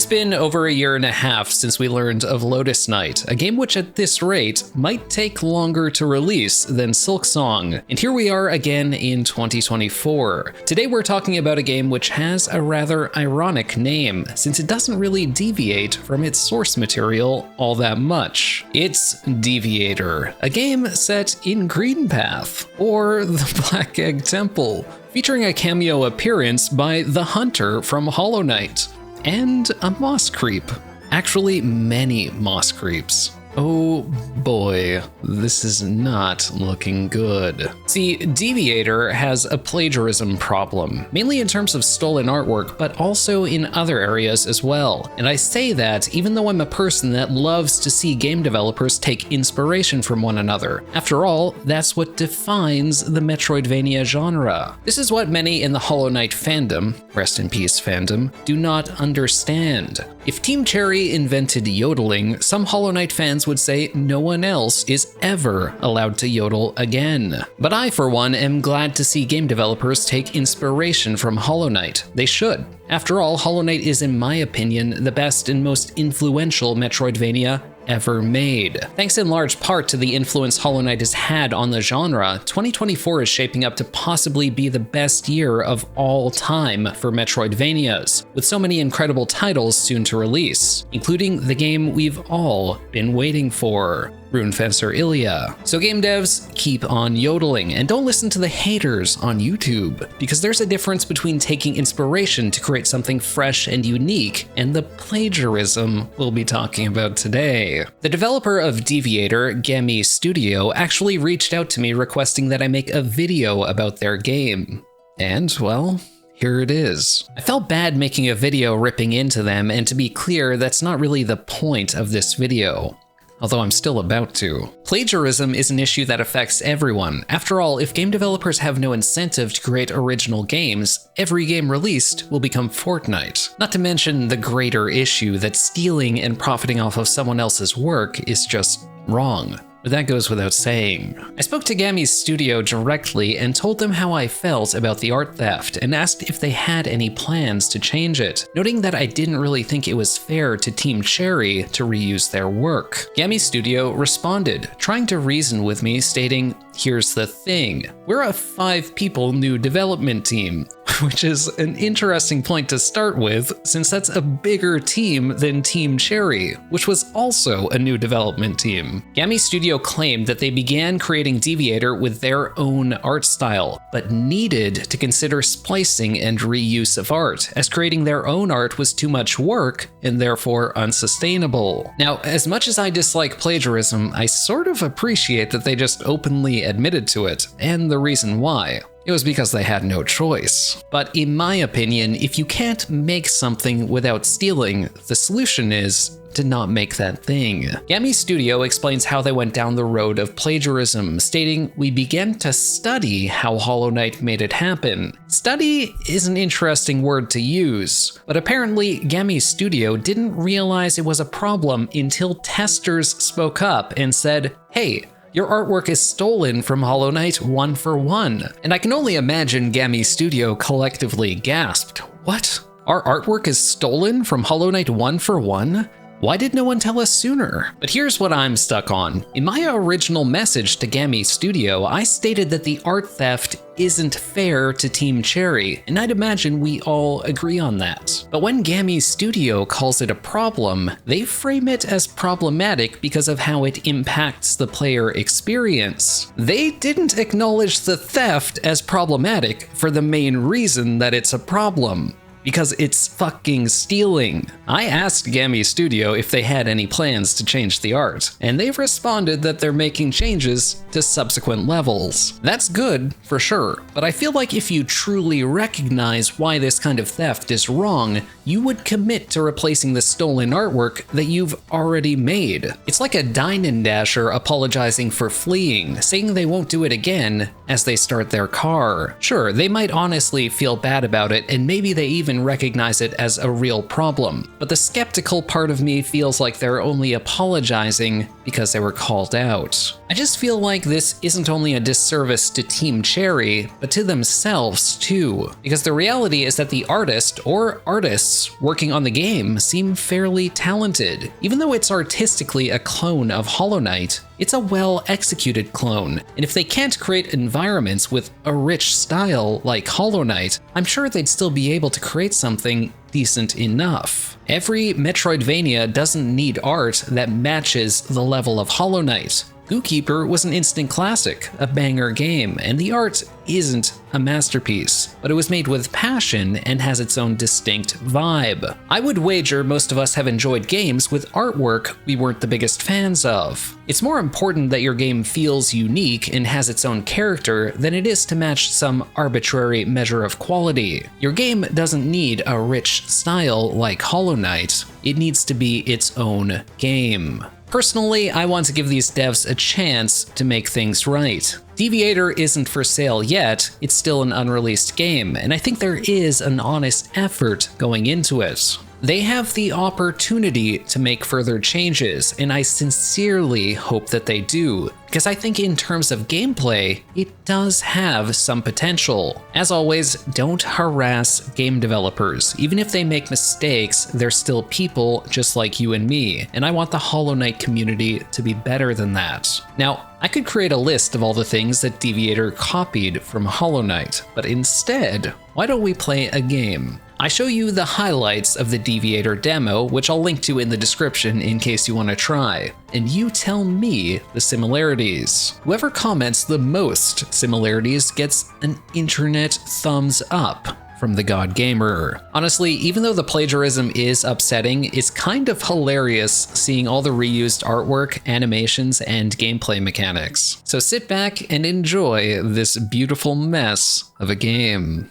It's been over a year and a half since we learned of Lotus Knight, a game which at this rate might take longer to release than Silksong. And here we are again in 2024. Today we're talking about a game which has a rather ironic name, since it doesn't really deviate from its source material all that much. It's Deviator, a game set in Green Path, or the Black Egg Temple, featuring a cameo appearance by the Hunter from Hollow Knight. And a moss creep. Actually, many moss creeps. Oh boy, this is not looking good. See, Deviator has a plagiarism problem, mainly in terms of stolen artwork, but also in other areas as well. And I say that even though I'm a person that loves to see game developers take inspiration from one another. After all, that's what defines the Metroidvania genre. This is what many in the Hollow Knight fandom, rest in peace fandom, do not understand. If Team Cherry invented yodeling, some Hollow Knight fans would say no one else is ever allowed to yodel again. But I, for one, am glad to see game developers take inspiration from Hollow Knight. They should. After all, Hollow Knight is, in my opinion, the best and most influential Metroidvania ever made. Thanks in large part to the influence Hollow Knight has had on the genre, 2024 is shaping up to possibly be the best year of all time for Metroidvanias, with so many incredible titles soon to release, including the game we've all been waiting for, Runefencer Ilya. So game devs, keep on yodeling, and don't listen to the haters on YouTube, because there's a difference between taking inspiration to create something fresh and unique, and the plagiarism we'll be talking about today. The developer of Deviator, Gami Studio, actually reached out to me requesting that I make a video about their game. And, well, here it is. I felt bad making a video ripping into them, and to be clear, that's not really the point of this video. Although I'm still about to. Plagiarism is an issue that affects everyone. After all, if game developers have no incentive to create original games, every game released will become Fortnite. Not to mention the greater issue that stealing and profiting off of someone else's work is just wrong. But that goes without saying. I spoke to Gami's studio directly and told them how I felt about the art theft and asked if they had any plans to change it, noting that I didn't really think it was fair to Team Cherry to reuse their work. Gami Studio responded, trying to reason with me, stating, "Here's the thing, we're a 5-people new development team," which is an interesting point to start with, since that's a bigger team than Team Cherry, which was also a new development team. Gami Studio claimed that they began creating Deviator with their own art style, but needed to consider splicing and reuse of art, as creating their own art was too much work and therefore unsustainable. Now, as much as I dislike plagiarism, I sort of appreciate that they just openly admitted to it, and the reason why. It was because they had no choice. But in my opinion, if you can't make something without stealing, the solution is to not make that thing. Gami Studio explains how they went down the road of plagiarism, stating, "We began to study how Hollow Knight made it happen." Study is an interesting word to use, but apparently Gami Studio didn't realize it was a problem until testers spoke up and said, "Hey, your artwork is stolen from Hollow Knight 1 for 1. And I can only imagine Gami Studio collectively gasped, "What? Our artwork is stolen from Hollow Knight 1 for 1? Why did no one tell us sooner?" But here's what I'm stuck on. In my original message to Gami Studio, I stated that the art theft isn't fair to Team Cherry, and I'd imagine we all agree on that. But when Gami Studio calls it a problem, they frame it as problematic because of how it impacts the player experience. They didn't acknowledge the theft as problematic for the main reason that it's a problem. Because it's fucking stealing. I asked Gami Studio if they had any plans to change the art, and they've responded that they're making changes to subsequent levels. That's good, for sure, but I feel like if you truly recognize why this kind of theft is wrong, you would commit to replacing the stolen artwork that you've already made. It's like a Dine and Dasher apologizing for fleeing, saying they won't do it again as they start their car. Sure, they might honestly feel bad about it, and maybe they even recognize it as a real problem, but the skeptical part of me feels like they're only apologizing because they were called out. I just feel like this isn't only a disservice to Team Cherry, but to themselves too. Because the reality is that the artist or artists working on the game seem fairly talented. Even though it's artistically a clone of Hollow Knight, it's a well-executed clone. And if they can't create environments with a rich style like Hollow Knight, I'm sure they'd still be able to create something decent enough. Every Metroidvania doesn't need art that matches the level of Hollow Knight. Zookeeper was an instant classic, a banger game, and the art isn't a masterpiece, but it was made with passion and has its own distinct vibe. I would wager most of us have enjoyed games with artwork we weren't the biggest fans of. It's more important that your game feels unique and has its own character than it is to match some arbitrary measure of quality. Your game doesn't need a rich style like Hollow Knight, it needs to be its own game. Personally, I want to give these devs a chance to make things right. Deviator isn't for sale yet, it's still an unreleased game, and I think there is an honest effort going into it. They have the opportunity to make further changes, and I sincerely hope that they do, because I think in terms of gameplay, it does have some potential. As always, don't harass game developers. Even if they make mistakes, they're still people just like you and me, and I want the Hollow Knight community to be better than that. Now, I could create a list of all the things that Deviator copied from Hollow Knight, but instead, why don't we play a game? I show you the highlights of the Deviator demo, which I'll link to in the description in case you want to try, and you tell me the similarities. Whoever comments the most similarities gets an internet thumbs up from the God Gamer. Honestly, even though the plagiarism is upsetting, it's kind of hilarious seeing all the reused artwork, animations, and gameplay mechanics. So sit back and enjoy this beautiful mess of a game.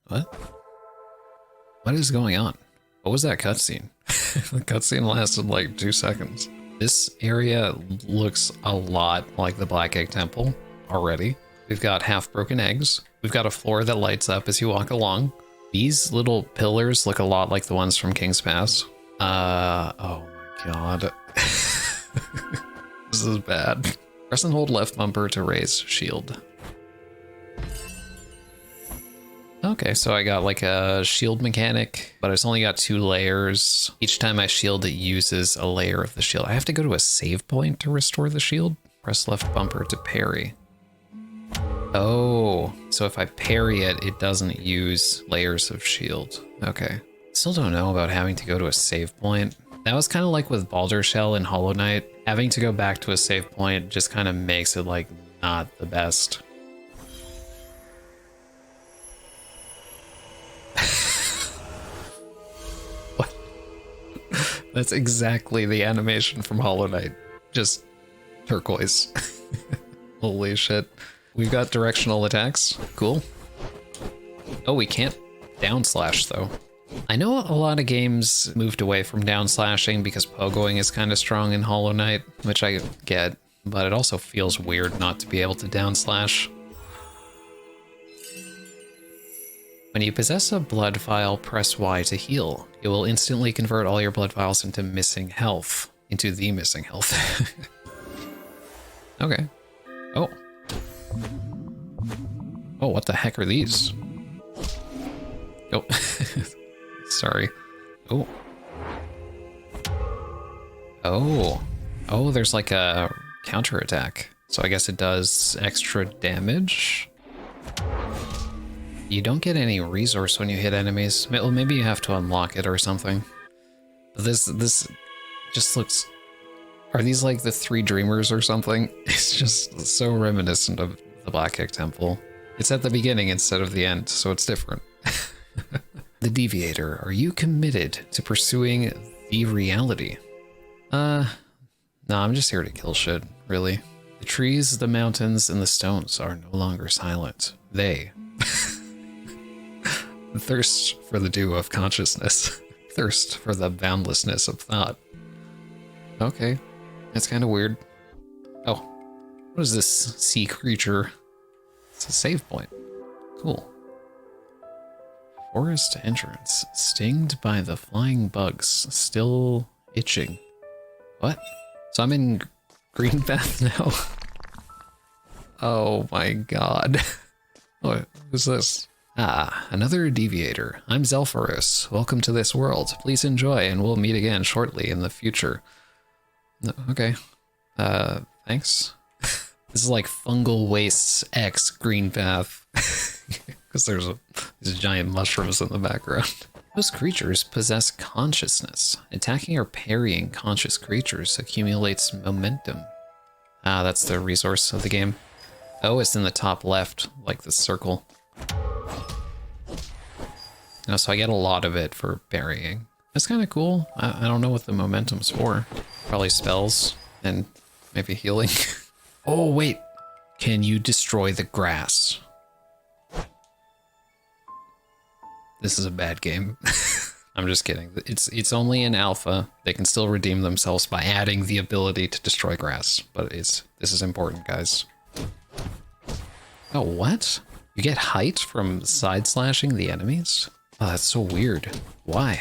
What? What is going on? What was that cutscene? The cutscene lasted like 2 seconds. This area looks a lot like the Black Egg Temple already. We've got half-broken eggs. We've got a floor that lights up as you walk along. These little pillars look a lot like the ones from King's Pass. Oh my god. This is bad. Press and hold left bumper to raise shield. Okay, so I got like a shield mechanic, but it's only got 2 layers. Each time I shield, it uses a layer of the shield. I have to go to a save point to restore the shield. Press left bumper to parry. Oh, so if I parry it, it doesn't use layers of shield. Okay. Still don't know about having to go to a save point. That was kind of like with Baldur's Shell and Hollow Knight. Having to go back to a save point just kind of makes it like not the best. What? That's exactly the animation from Hollow Knight. Just turquoise. Holy shit. We've got directional attacks. Cool. Oh, we can't down slash though. I know a lot of games moved away from down slashing because pogoing is kind of strong in Hollow Knight, which I get, but it also feels weird not to be able to down slash. When you possess a blood vial, press Y to heal. It will instantly convert all your blood vials into missing health. Into the missing health. Okay. Oh. Oh, what the heck are these? Oh. Sorry. Oh. Oh. Oh, there's like a counterattack. So I guess it does extra damage. You don't get any resource when you hit enemies. Well, maybe you have to unlock it or something. This just looks... Are these like the Three Dreamers or something? It's just so reminiscent of the Black Egg Temple. It's at the beginning instead of the end, so it's different. The Deviator, are you committed to pursuing the reality? No, I'm just here to kill shit, really. The trees, the mountains, and the stones are no longer silent. They thirst for the dew of consciousness. Thirst for the boundlessness of thought. Okay, that's kind of weird. Oh, what is this sea creature? It's a save point. Cool. Forest entrance. Stinged by the flying bugs. Still itching. What? So I'm in green path now? Oh my god. What is this? Ah, another deviator. I'm Zelphorus. Welcome to this world. Please enjoy, and we'll meet again shortly in the future. Okay. Thanks. This is like Fungal Wastes X green path. Because there's these giant mushrooms in the background. Most creatures possess consciousness. Attacking or parrying conscious creatures accumulates momentum. Ah, that's the resource of the game. Oh, it's in the top left, like the circle. Oh, so I get a lot of it for parrying. That's kind of cool. I don't know what the momentum's for. Probably spells and maybe healing. Oh, wait. Can you destroy the grass? This is a bad game. I'm just kidding. It's only in alpha. They can still redeem themselves by adding the ability to destroy grass. But this is important, guys. Oh, what? You get height from side slashing the enemies? Oh, that's so weird. Why?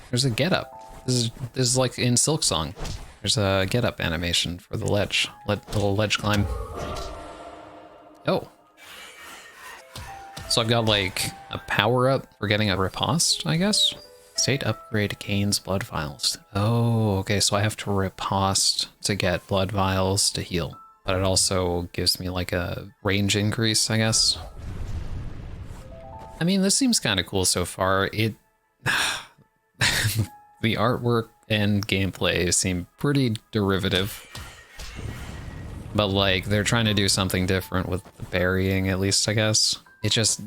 There's a get up. This is like in Silksong. There's a get up animation for the ledge. Little ledge climb. Oh. So I've got like a power up for getting a riposte, I guess? State upgrade Kane's blood vials. Oh, okay, so I have to riposte to get blood vials to heal. But it also gives me like a range increase, I guess. I mean, this seems kind of cool so far. The artwork and gameplay seem pretty derivative. But like, they're trying to do something different with the burying, at least, I guess. It just,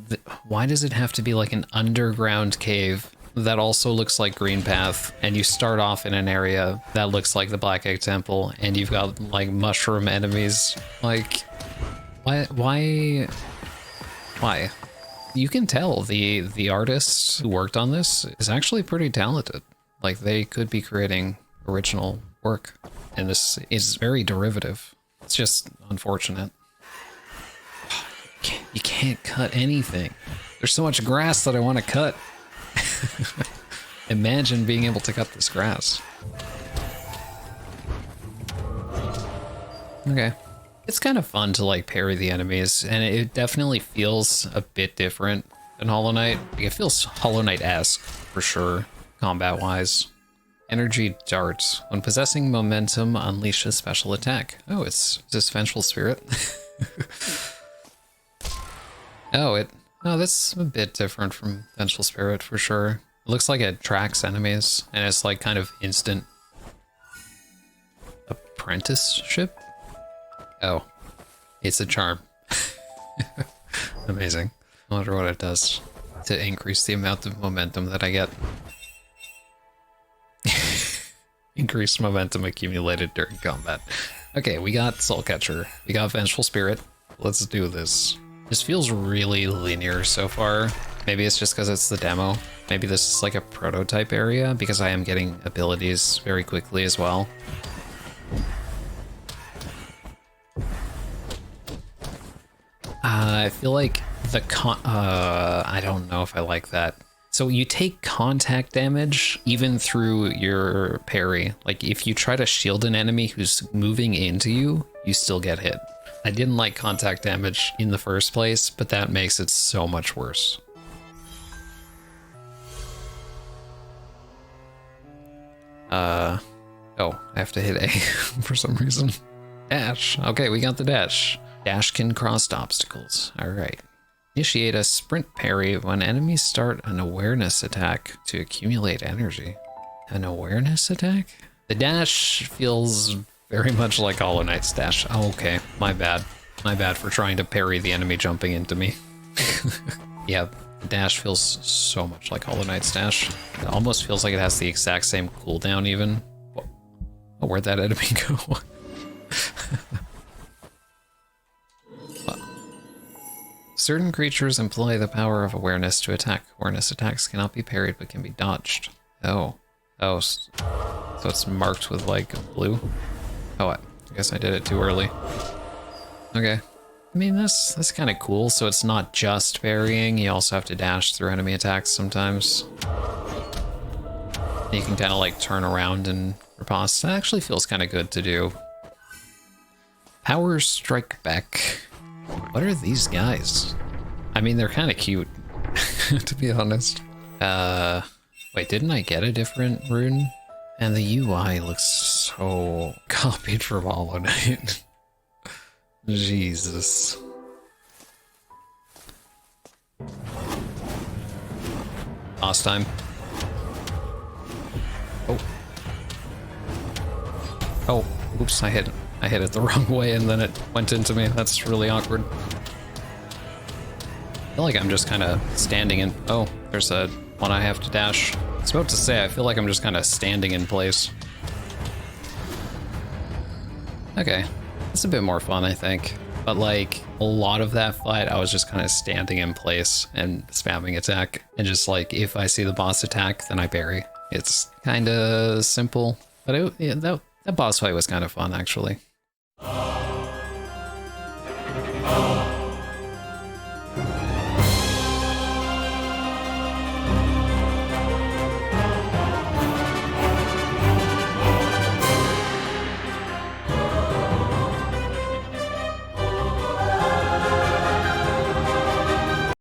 why does it have to be like an underground cave that also looks like Green Path, and you start off in an area that looks like the Black Egg Temple, and you've got like mushroom enemies? Like, why? You can tell the artist who worked on this is actually pretty talented. Like, they could be creating original work, and this is very derivative. It's just unfortunate. You can't cut anything. There's so much grass that I want to cut. Imagine being able to cut this grass. Okay. It's kind of fun to like parry the enemies, and it definitely feels a bit different than Hollow Knight. Like, it feels Hollow Knight-esque for sure, combat-wise. Energy Dart. When possessing momentum, unleash a special attack. Oh, is this Vengeful Spirit? Oh, that's a bit different from Vengeful Spirit for sure. It looks like it tracks enemies, and it's like kind of instant apprenticeship? Oh, it's a charm. Amazing. I wonder what it does to increase the amount of momentum that I get. Increased momentum accumulated during combat. Okay, we got Soulcatcher. We got Vengeful Spirit. Let's do this. This feels really linear so far. Maybe it's just because it's the demo. Maybe this is like a prototype area, because I am getting abilities very quickly as well. I feel like the I don't know if I like that. So you take contact damage even through your parry. Like, if you try to shield an enemy who's moving into you, you still get hit. I didn't like contact damage in the first place, but that makes it so much worse. Oh, I have to hit A for some reason. Dash. Okay, we got the dash. Dash can cross obstacles. All right. Initiate a sprint parry when enemies start an awareness attack to accumulate energy. An awareness attack? The dash feels very much like Hollow Knight's dash. Oh, okay, my bad. My bad for trying to parry the enemy jumping into me. Yeah, the dash feels so much like Hollow Knight's dash. It almost feels like it has the exact same cooldown even. Oh, where'd that enemy go? Certain creatures employ the power of awareness to attack. Awareness attacks cannot be parried but can be dodged. Oh, so it's marked with like blue? Oh, I guess I did it too early. Okay. I mean, that's kind of cool. So it's not just parrying. You also have to dash through enemy attacks sometimes. You can kind of like turn around and riposte. That actually feels kind of good to do. Power Strike Back. What are these guys? I mean, they're kind of cute, to be honest. Wait, didn't I get a different rune? And the UI looks so copied from Hollow Knight. Jesus. Last time. Oh. Oh, oops, I hit it the wrong way and then it went into me. That's really awkward. I feel like I'm just kind of standing in... Oh, there's a one I have to dash. I was about to say, I feel like I'm just kind of standing in place. Okay, that's a bit more fun, I think. But like, a lot of that fight, I was just kind of standing in place and spamming attack. And just like, if I see the boss attack, then I parry. It's kind of simple. But yeah, that boss fight was kind of fun, actually.